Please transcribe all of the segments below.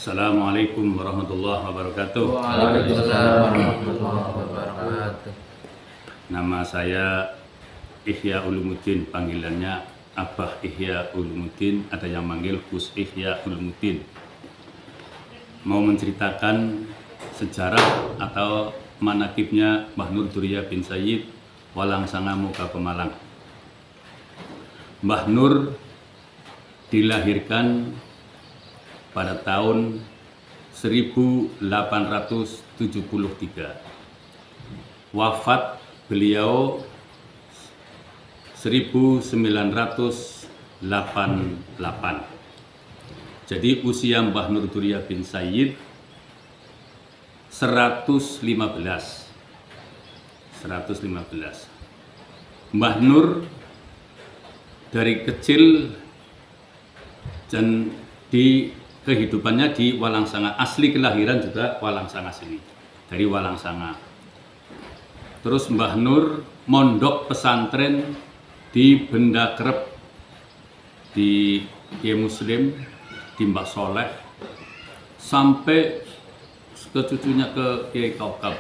Assalamualaikum warahmatullahi wabarakatuh. Waalaikumsalam warahmatullahi wabarakatuh. Nama saya Ihya Ulumuddin, panggilannya Abah Ihya Ulumuddin, ada yang manggil Gus Ihya Ulumuddin. Mau menceritakan sejarah atau manakibnya Mbah Nur Duriyah bin Sayyid Walangsanga Muka Pemalang. Mbah Nur dilahirkan pada tahun 1873. Wafat beliau 1988. Jadi usia Mbah Nur Duriyah bin Sayyid 115. Mbah Nur dari kecil dan di kehidupannya di Walangsanga, asli kelahiran juga Walangsanga sini, dari Walangsanga. Terus Mbah Nur mondok pesantren di Benda Krep, di Kiai Muslim, di Mbah Soleh, sampai ke cucunya ke Kiai Kaukab.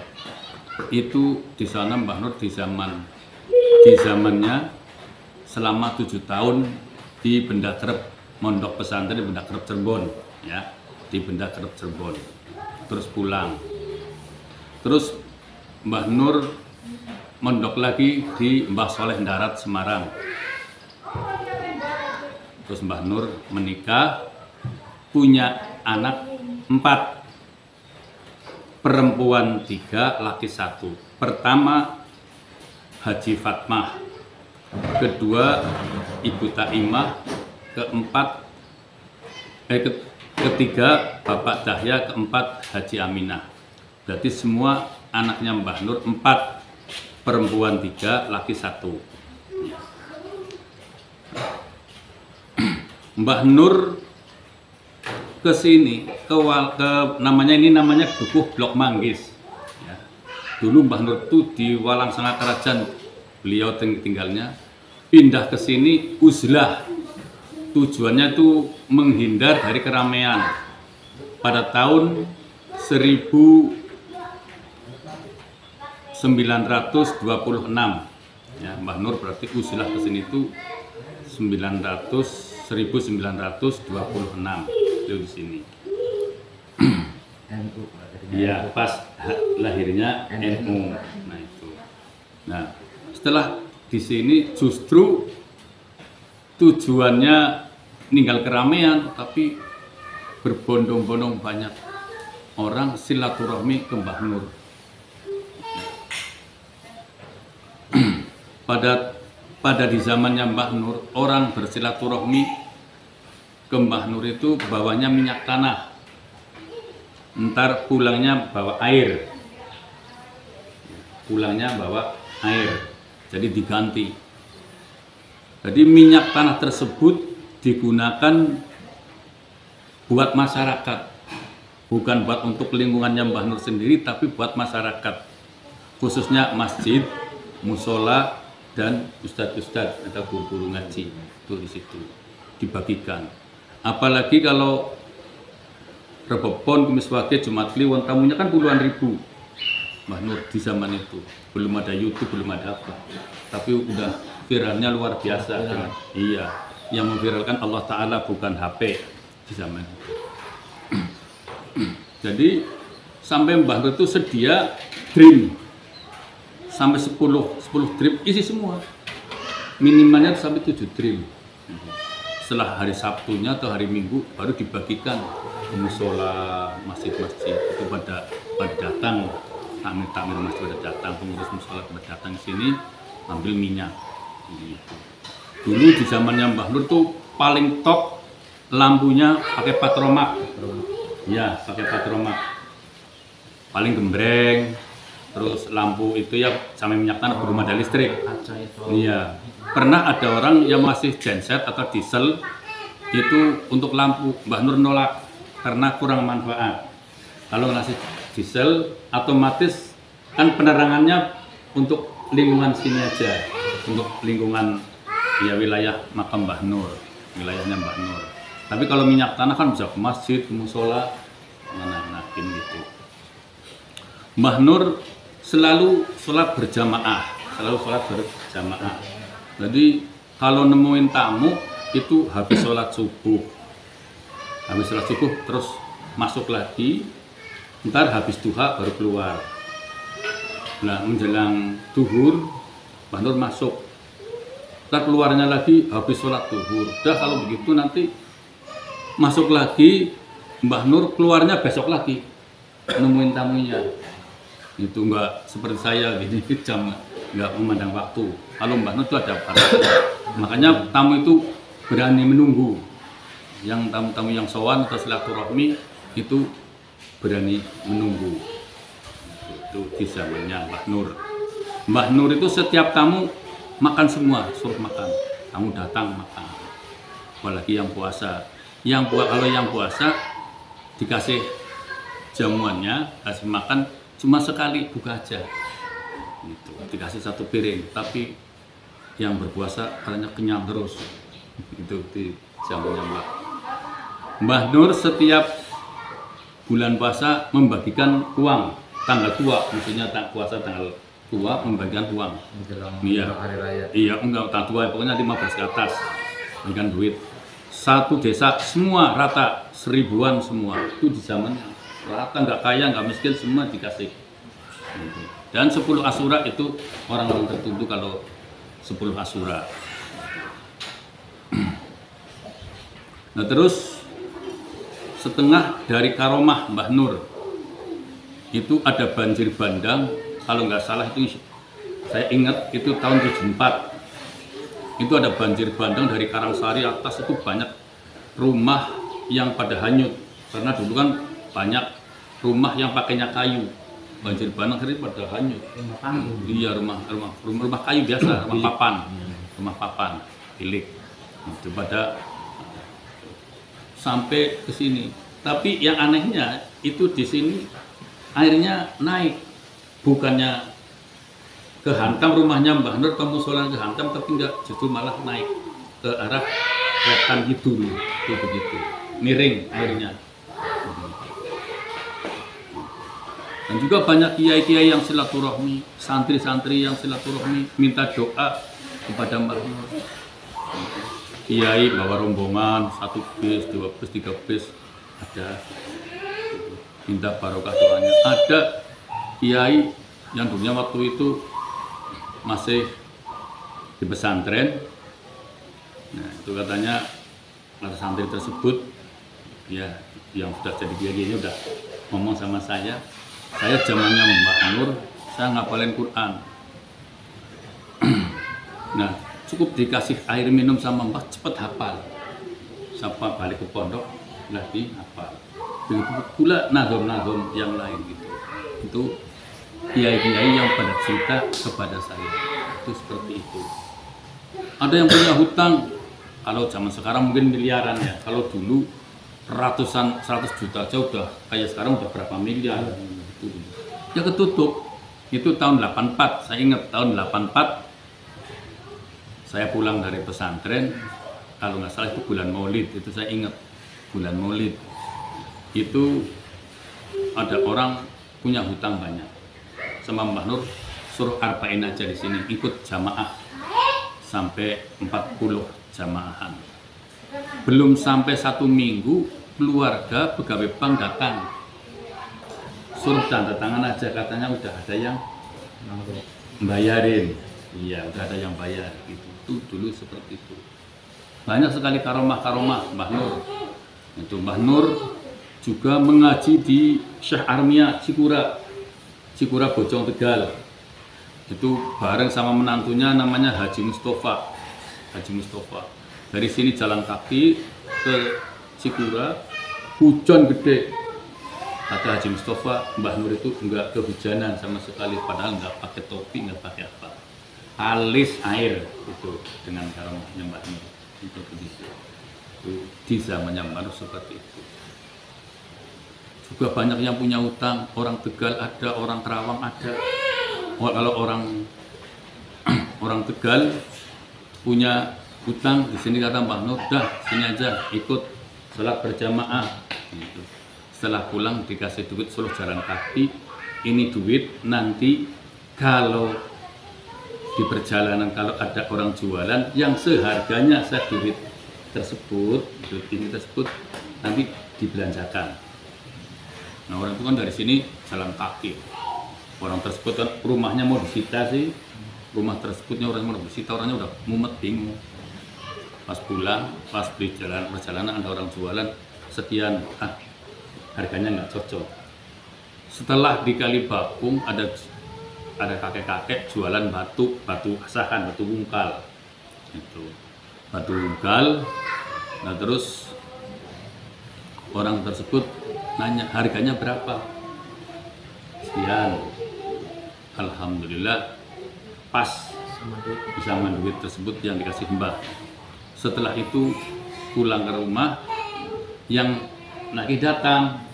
Itu di sana Mbah Nur di zamannya selama 7 tahun di Benda Krep, mondok pesantren di Benda Krep Cirebon, ya, di Benda Krep Cirebon. Terus pulang. Terus Mbah Nur mondok lagi di Mbah Soleh Darat Semarang. Terus Mbah Nur menikah, punya anak 4, perempuan 3, laki 1. Pertama Haji Fatmah, kedua Ibu Taimah, ketiga Bapak Dahya, keempat Haji Aminah. Berarti semua anaknya Mbah Nur 4, perempuan 3, laki 1. Mbah Nur ke sini, namanya Dukuh Blok Manggis. Ya. Dulu Mbah Nur itu di Walangsanga Kerajaan, beliau tinggalnya, pindah ke sini uzlah. Tujuannya itu menghindar dari keramaian. Pada tahun 1926, ya, Mbah Nur berarti uzlah ke sini itu 1926 di sini. Iya, pas lahirnya NU. Nah itu. Nah, setelah di sini justru tujuannya ninggal keramaian, tapi berbondong-bondong banyak orang silaturahmi ke Mbah Nur. Pada di zamannya Mbah Nur, orang bersilaturahmi ke Mbah Nur itu bawanya minyak tanah, ntar pulangnya bawa air, jadi diganti. Jadi minyak tanah tersebut digunakan buat masyarakat, bukan buat untuk lingkungannya Mbah Nur sendiri, tapi buat masyarakat, khususnya masjid, musola, dan ustadz-ustadz atau guru-guru ngaji itu di situ dibagikan. Apalagi kalau Rebopon, Kumis Wage, Jumat Kliwon, tamunya kan puluhan ribu. Mbah Nur di zaman itu belum ada YouTube, belum ada apa, tapi udah viralnya luar biasa. Iya, yang memviralkan Allah Ta'ala, bukan HP di zaman itu. Jadi sampai Mbah Nur itu sedia dream sampai 10 dream isi semua, minimalnya sampai 7 dream. Setelah hari Sabtunya atau hari Minggu baru dibagikan ke musola, masjid-masjid itu pada datang, takmir masjid pada datang, pengurus musola pada datang ke sini ambil minyak. Dulu di zamannya Mbah Nur tuh paling top lampunya pakai patromak, ya pakai patromak, paling gembreng. Terus lampu itu ya sampai minyak tanah, belum ada listrik. Iya, pernah ada orang yang masih genset atau diesel itu untuk lampu, Mbah Nur nolak karena kurang manfaat. Kalau ngasih diesel otomatis kan penerangannya untuk lingkungan sini aja, untuk lingkungan ya wilayah makam Mbah Nur, wilayahnya Mbah Nur. Tapi kalau minyak tanah kan bisa ke masjid, ke musola, menanakin gitu. Mbah Nur selalu sholat berjamaah. Jadi kalau nemuin tamu itu habis sholat subuh terus masuk lagi, ntar habis duha baru keluar. Nah menjelang duhur Mbah Nur masuk, ntar keluarnya lagi habis sholat duhur. Udah kalau begitu nanti masuk lagi Mbah Nur, keluarnya besok lagi nemuin tamunya. Itu enggak seperti saya gini jam, enggak memandang waktu. Kalau Mbah Nur itu ada makanya tamu itu berani menunggu. Yang tamu-tamu yang sowan atau silaturahmi itu berani menunggu. Itu di zamannya Mbah Nur. Mbah Nur itu setiap tamu makan semua, suruh makan. Tamu datang makan. Apalagi yang puasa. Kalau yang puasa dikasih jamuannya, kasih makan cuma sekali buka aja. Gitu. Dikasih satu piring, tapi yang berpuasa katanya kenyang terus. Itu di jamuannya Mbah Nur. Setiap bulan puasa membagikan uang tanggal tua, maksudnya puasa tanggal tua membagikan uang. Iya, hari raya. Iya, enggak tanggal tua, pokoknya 15 ke atas bagikan duit. Satu desa semua rata, 1000-an semua. Itu di zamannya rata, nggak kaya nggak miskin semua dikasih. Dan 10 Asyura itu orang-orang tertentu kalau 10 Asyura. Nah terus setengah dari karomah Mbah Nur itu ada banjir bandang, kalau nggak salah itu saya ingat itu tahun 74. Itu ada banjir bandang dari Karangsari atas, itu banyak rumah yang pada hanyut karena dulu kan banyak rumah yang pakainya kayu. Banjir bandang tadi pada hanyut. Iya, rumah kayu biasa, rumah papan bilik. Itu pada sampai ke sini. Tapi yang anehnya itu di sini airnya naik, bukannya kehantam rumahnya Mbah Nur, kemusolan kehantam, tapi enggak, justru malah naik ke arah wetan gitu, itu begitu, miring airnya. Dan juga banyak kiai-kiai yang silaturahmi, santri-santri yang silaturahmi, minta doa kepada Mbah Nur. Kiai bawa rombongan 1 bis, 2 bis, 3 bis, ada minta barokah doanya. Ada kiai yang dulunya waktu itu masih di pesantren. Nah itu katanya ada santri tersebut ya yang sudah jadi kiai udah ngomong sama saya zamannya Mbah Nur saya ngapalin Quran. Nah cukup dikasih air minum sama Mbah cepet hafal, sampai balik ke pondok lagi hafal. Begitu pula nazom-nazom yang lain gitu. Itu kiai-kiai yang pada cerita kepada saya itu seperti itu. Ada yang punya hutang, kalau zaman sekarang mungkin miliaran ya, kalau dulu ratusan 100 juta aja udah kayak sekarang udah berapa miliar. Ya ketutup. Itu tahun 84, saya ingat tahun 84 saya pulang dari pesantren, kalau nggak salah itu bulan Maulid, itu saya ingat bulan Maulid. Itu ada orang punya hutang banyak sama Mbah Nur, suruh arba'in aja di sini, ikut jamaah sampai 40 jamaahan. Belum sampai 1 minggu keluarga pegawai bank datang, suruh tanda tangan aja, katanya udah ada yang bayarin. Iya, udah ada yang bayar gitu. Itu dulu seperti itu. Banyak sekali karomah-karomah Mbah Nur. Itu Mbah Nur juga mengaji di Syekh Armia Cikura Bojong Tegal. Itu bareng sama menantunya namanya Haji Mustafa. Dari sini jalan kaki ke Cikura, hujan gede. Kata Haji Mustafa, Mbah Nur itu enggak kehujanan sama sekali, padahal enggak pakai topi, enggak pakai apa. Alis air itu dengan karomahnya Mbah Nur. Itu begitu. Itu di zamannya Mbah Nur seperti itu. Juga banyak yang punya utang, orang Tegal ada, orang Kerawang ada. Kalau orang Tegal punya utang di sini, kata Mbah Nur, dah sini aja ikut sholat berjamaah. Gitu. Setelah pulang dikasih duit suruh jalan kaki. Ini duit nanti kalau di perjalanan kalau ada orang jualan yang seharganya duit tersebut, duit ini tersebut nanti dibelanjakan. Nah orang itu kan dari sini jalan kaki. Orang tersebut kan rumahnya mau disita sih, rumah tersebutnya orang mau disita, orangnya udah mumet bingung. Pas pulang, pas di perjalanan ada orang jualan sekian, harganya nggak cocok. Setelah di Kali Bakung ada kakek-kakek jualan batu asahan, batu bungkal. Itu batu bungkal. Nah terus orang tersebut nanya harganya berapa? Sekian. Alhamdulillah pas sama duit tersebut yang dikasih Mbah. Setelah itu pulang ke rumah, yang lagi datang,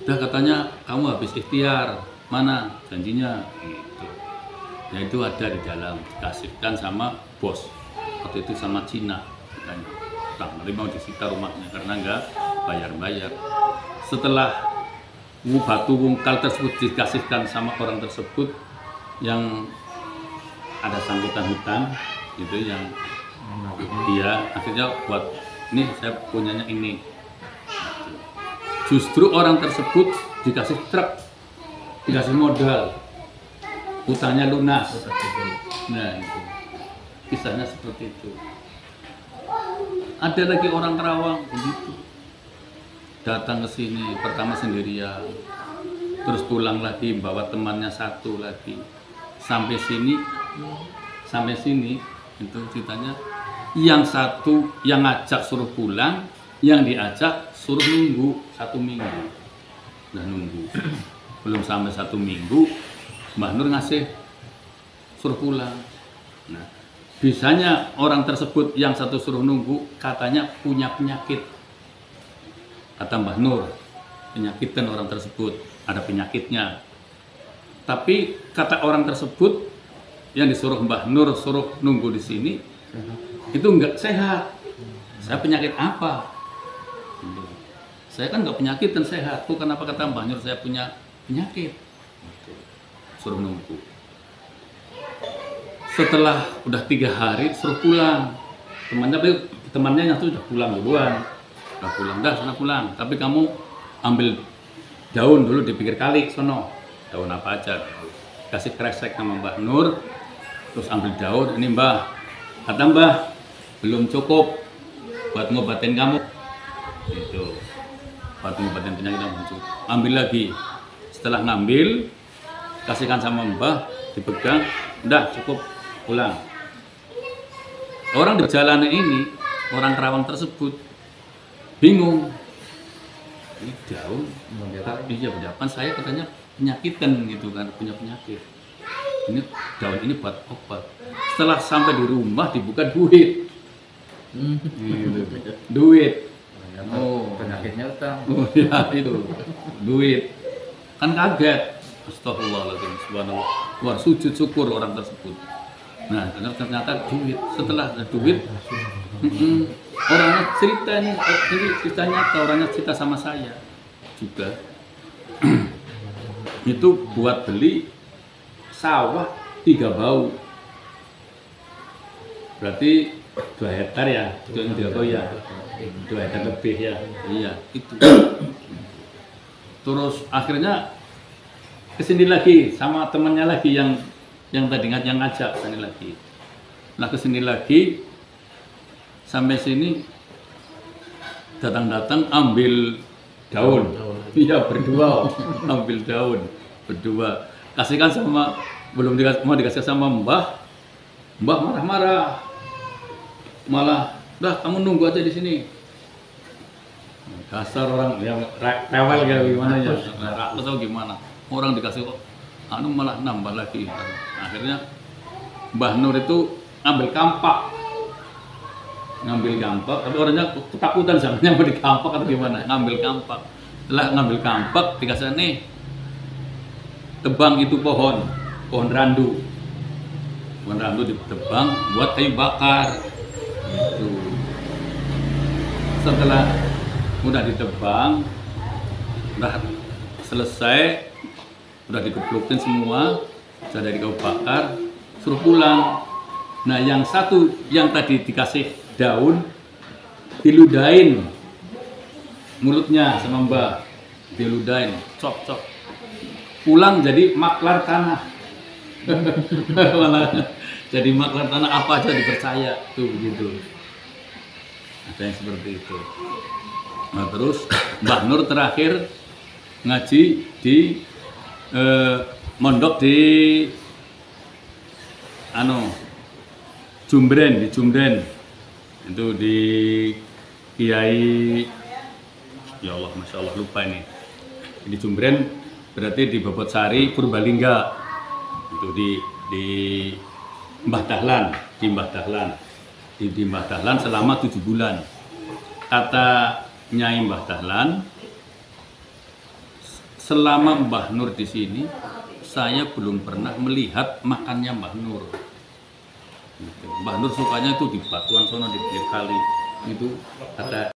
udah katanya kamu habis ikhtiar, mana janjinya gitu. Ya itu ada di dalam, dikasihkan sama bos waktu itu sama Cina katanya. Nanti mau disita rumahnya karena nggak bayar-bayar. Setelah batu bungkal tersebut dikasihkan sama orang tersebut yang ada sangkutan hutang gitu, yang dia akhirnya buat ini saya punyanya ini. Justru orang tersebut dikasih truk, dikasih modal, utangnya lunas. Nah itu kisahnya seperti itu. Ada lagi orang Kerawang begitu, datang ke sini pertama sendirian, terus pulang lagi bawa temannya satu lagi, sampai sini itu ceritanya. Yang satu yang ngajak suruh pulang, yang diajak suruh nunggu 1 minggu. Udah nunggu belum sampai 1 minggu, Mbah Nur ngasih suruh pulang. Nah bisanya orang tersebut yang satu suruh nunggu katanya punya penyakit, kata Mbah Nur, penyakitan orang tersebut, ada penyakitnya. Tapi kata orang tersebut yang disuruh Mbah Nur suruh nunggu di sini itu enggak sehat. Saya penyakit apa? Saya kan enggak penyakit dan sehat. Tuh kenapa kata Mbah Nur saya punya penyakit? Suruh nunggu. Setelah udah 3 hari suruh pulang. Temannya yang sudah pulang duluan. Udah pulang, dah sana pulang. Tapi kamu ambil daun dulu di pinggir kali sono. Daun apa aja? Kasih kresek sama Mbah Nur. Terus ambil daun, ini Mbah. Kata Mbah, belum cukup buat ngobatin kamu. Itu. Buat ngobatin penyakit kamu cukup. Ambil lagi. Setelah ngambil, kasihkan sama Mbah, dipegang, udah cukup, pulang. Orang di jalanan ini, orang Kerawang tersebut bingung. Ini daun, iya berdapan saya katanya penyakitan gitu kan, punya penyakit. Ini daun ini buat obat. Setelah sampai di rumah dibuka duit. Duit. Oh, penyakitnya utang. Oh ya itu. Duit. Kan kaget. Astagfirullahaladzim, subhanallah. Wah, sujud syukur orang tersebut. Nah, ternyata duit. Setelah ada duit, orangnya cerita ini ceritanya orangnya cerita sama saya juga. Itu buat beli sawah 3 bau. Berarti 2 hektar ya, 3 bau ya. 2 hektar lebih ya. Iya, itu. Terus akhirnya kesini lagi sama temannya lagi yang tadi yang ngajak kesini lagi. Nah kesini lagi sampai sini datang ambil daun. Iya berdua ambil daun berdua. Kasihkan sama belum mau dikasih sama Mbah marah-marah. Malah, dah kamu nunggu aja di sini. Dasar orang yang rewel kayak gimana ya, atau gimana? Orang dikasih kok, malah nambah lagi. Akhirnya Mbah Nur itu ngambil kampak, tapi orangnya ketakutan samanya mau dikampak atau gimana? Ngambil kampak. Setelah ngambil kampak dikasih nih, tebang itu pohon randu. Pohon randu ditebang buat kayu bakar. Itu. Setelah udah ditebang, udah selesai, udah dikeplukin semua, sudah dari kau bakar, suruh pulang. Nah yang satu yang tadi dikasih daun, diludahin mulutnya sama Mbah, diludahin, cok. Pulang jadi maklar tanah. Malah jadi maklar tanah, apa aja dipercaya tuh begitu. Ada yang seperti itu. Nah terus Mbah Nur terakhir ngaji di mondok di Jumbren, itu di Kiai, ya Allah, Masya Allah, lupa ini. Di Jumbren berarti di Bobotsari Purbalingga, itu di Mbah Dahlan, di Mbah Dahlan selama 7 bulan. Kata Nyai Mbah Dahlan, selama Mbah Nur di sini, saya belum pernah melihat makannya Mbah Nur. Mbah Nur sukanya itu di batuan sono, di pinggir kali. Itu kata